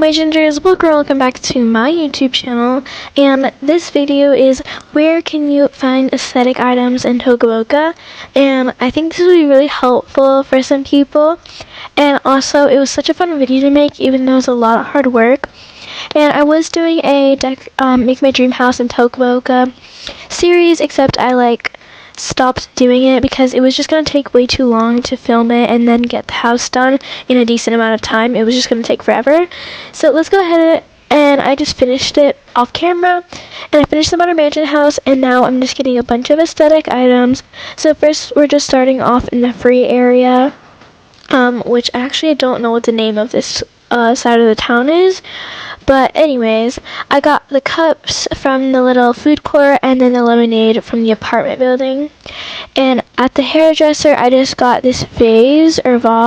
my gingers, welcome back to my YouTube channel, and this video is where can you find aesthetic items in Toca, and I think this will be really helpful for some people. And also, it was such a fun video to make, even though it was a lot of hard work. And I was doing a make my dream house in Toca series, except I stopped doing it because it was just going to take way too long to film it and then get the house done in a decent amount of time. It was just going to take forever. So let's go ahead and I just finished it off camera, and I finished the Modern Mansion house, and now I'm just getting a bunch of aesthetic items. So first we're just starting off in the free area, which actually I don't know what the name of this side of the town is. But anyways, I got the cups from the little food court and then the lemonade from the apartment building. And at the hairdresser, I just got this vase and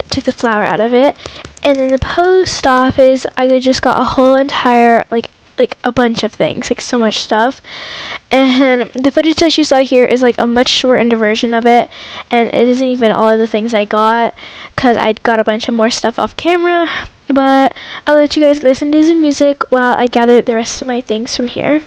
took the flower out of it. And in the post office, I just got a whole entire, like a bunch of things, so much stuff. And the footage that you saw here is a much shortened version of it, and it isn't even all of the things I got because I got a bunch of more stuff off camera. But I'll let you guys listen to some music while I gather the rest of my things from here.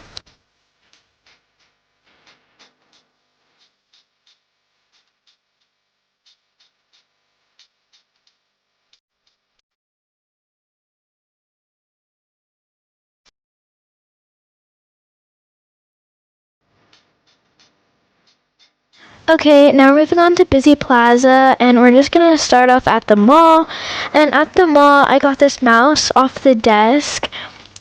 Okay, now we're moving on to Busy Plaza, and we're just gonna start off at the mall. And at the mall, I got this mouse off the desk,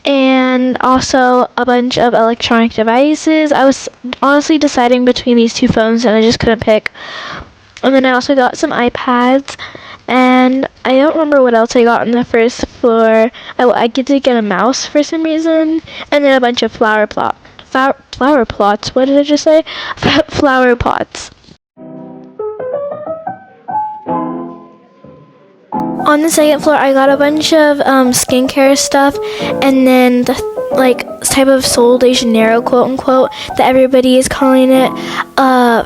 and also a bunch of electronic devices. I was honestly deciding between these two phones, and I just couldn't pick. And then I also got some iPads, and I don't remember what else I got on the first floor. I get to get a mouse for some reason, and then a bunch of flower plots. What did I just say? Flower pots. On the second floor, I got a bunch of skincare stuff, and then the type of Sol de Janeiro, quote unquote, that everybody is calling it,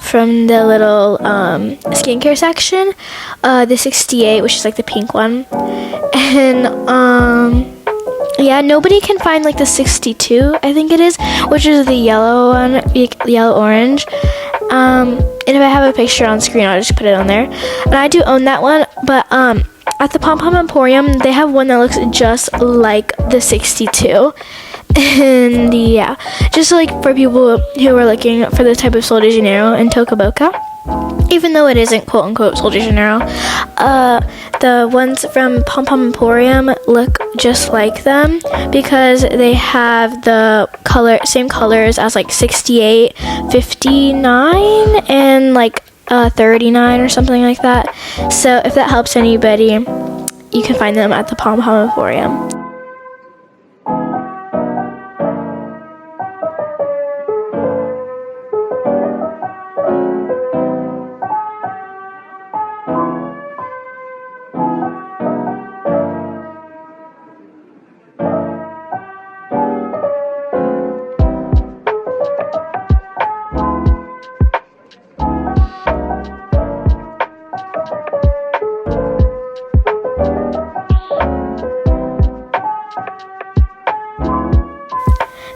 from the little skincare section, the 68, which is the pink one. And yeah, nobody can find the 62, I think it is, which is the yellow one, yellow orange. And if I have a picture on screen, I'll just put it on there. And I do own that one, but at the Pom Pom Emporium, they have one that looks just like the 62. And yeah, just for people who are looking for the type of Sol de Janeiro and Toca Boca, even though it isn't quote unquote Sol de Janeiro, the ones from Pom Pom Emporium look just like them because they have the same colors as 68, 59, and 39 or something like that. So if that helps anybody, you can find them at the Pom Pom Emporium.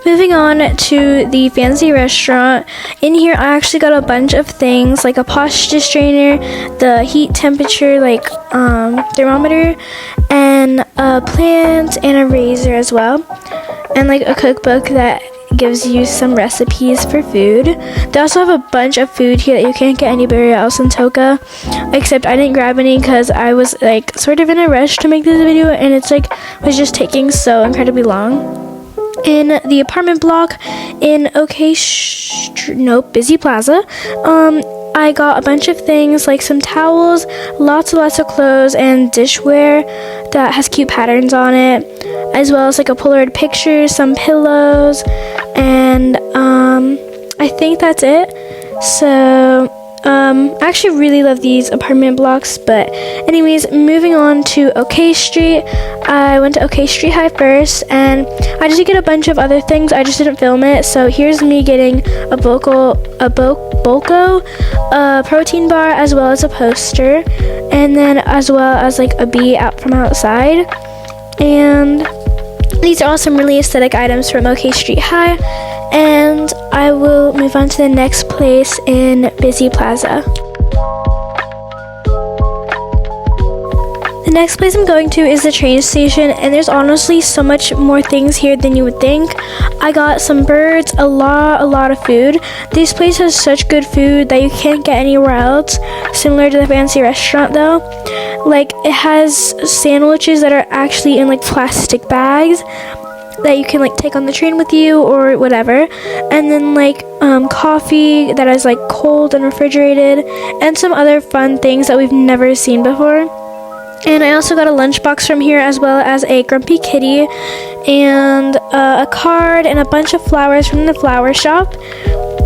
Moving on to the fancy restaurant. In here, I actually got a bunch of things, like a posture strainer, the heat temperature, thermometer, and a plant and a razor as well, and a cookbook that gives you some recipes for food. They also have a bunch of food here that you can't get anywhere else in Toca, except I didn't grab any because I was sort of in a rush to make this video, and it's was just taking so incredibly long. In the apartment block in Busy Plaza, I got a bunch of things some towels, lots of clothes, and dishware that has cute patterns on it, as well as a Polaroid picture, some pillows, and I think that's it. So I actually really love these apartment blocks. But anyways, moving on to OK Street. I went to OK Street High first, and I just get a bunch of other things. I just didn't film it. So here's me getting a Boca protein bar, as well as a poster, and then as well as like a bee out from outside. And these are all some really aesthetic items from OK Street High. And I will move on to the next place in Busy Plaza. The next place I'm going to is the train station, and there's honestly so much more things here than you would think. I got some birds, a lot of food. This place has such good food that you can't get anywhere else, similar to the fancy restaurant though. Like, it has sandwiches that are actually in like plastic bags that you can like take on the train with you or whatever, and then like coffee that is like cold and refrigerated, and some other fun things that we've never seen before. And I also got a lunchbox from here, as well as a grumpy kitty and a card and a bunch of flowers from the flower shop,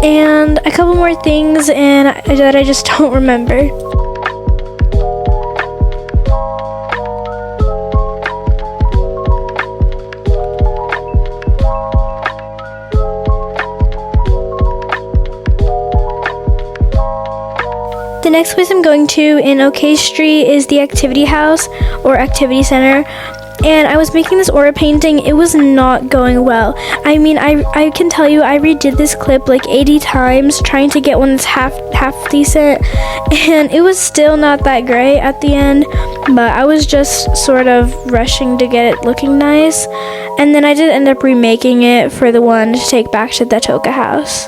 and a couple more things that I just don't remember. The next place I'm going to in OK Street is the Activity House or Activity Center, and I was making this aura painting. It was not going well. I mean, I can tell you, I redid this clip like 80 times trying to get one that's half decent, and it was still not that great at the end, but I was just sort of rushing to get it looking nice, and then I did end up remaking it for the one to take back to the Toca house.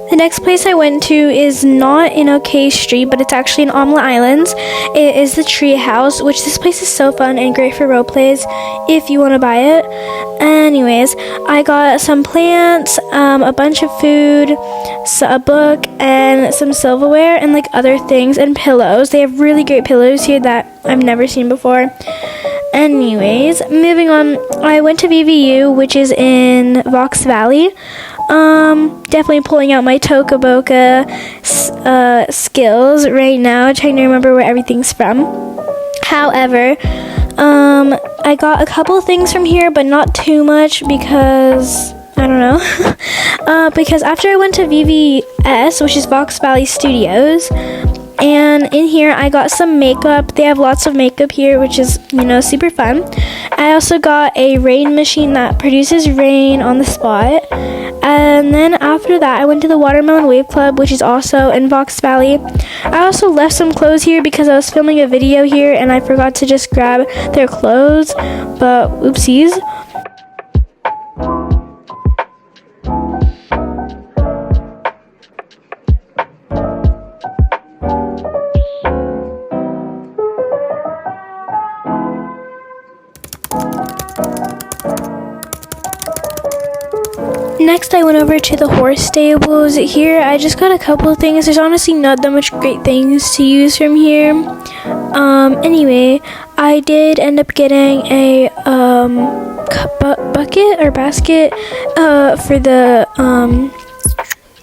The next place I went to is not in OK Street, but it's actually in Omelette Islands. It is the Tree House, which this place is so fun and great for role plays if you want to buy it. Anyways, I got some plants, a bunch of food, a book, and some silverware, and like other things, and pillows. They have really great pillows here that I've never seen before. Anyways, moving on, I went to VVU, which is in Vox Valley. Definitely pulling out my Toca Boca skills right now, trying to remember where everything's from. However, I got a couple things from here, but not too much because I don't know. Because after I went to VVS, which is Vox Valley Studios, and in here I got some makeup. They have lots of makeup here, which is, you know, super fun. I also got a rain machine that produces rain on the spot. And then after that, I went to the Watermelon Wave Club, which is also in Vox Valley. I also left some clothes here because I was filming a video here and I forgot to just grab their clothes, but oopsies. Next, I went over to the horse stables. Here, I just got a couple of things. There's honestly not that much great things to use from here. Anyway, I did end up getting a bucket or basket for the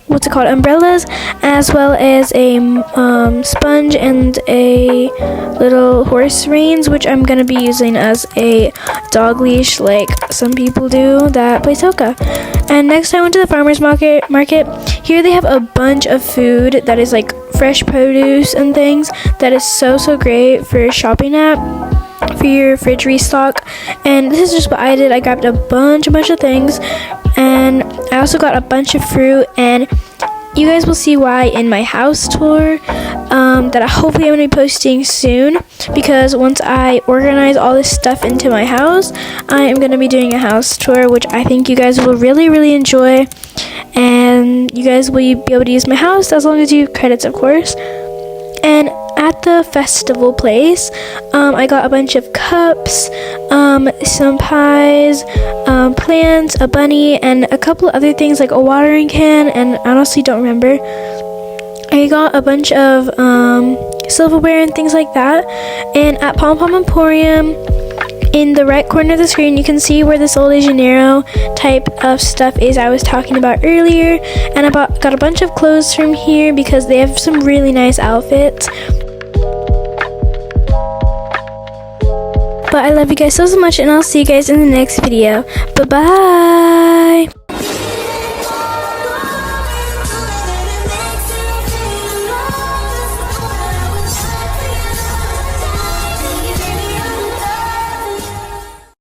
what's it called, umbrellas, as well as a sponge and a little horse reins, which I'm gonna be using as a dog leash like some people do that play Toca. And next I went to the farmer's market. Here they have a bunch of food that is like fresh produce and things that is so great for shopping at, for your fridge restock. And this is just what I did. I grabbed a bunch of things, and I also got a bunch of fruit, and you guys will see why in my house tour that I hopefully I'm going to be posting soon, because once I organize all this stuff into my house, I am going to be doing a house tour, which I think you guys will really enjoy, and you guys will be able to use my house as long as you credits, of course. And at the festival place, I got a bunch of cups, some pies, plants, a bunny, and a couple of other things like a watering can, and I honestly don't remember. I got a bunch of silverware and things like that. And at Pom Pom Emporium, In the right corner of the screen, you can see where the Sol de Janeiro type of stuff is I was talking about earlier. And I got a bunch of clothes from here because they have some really nice outfits. But I love you guys so much, and I'll see you guys in the next video. Bye-bye!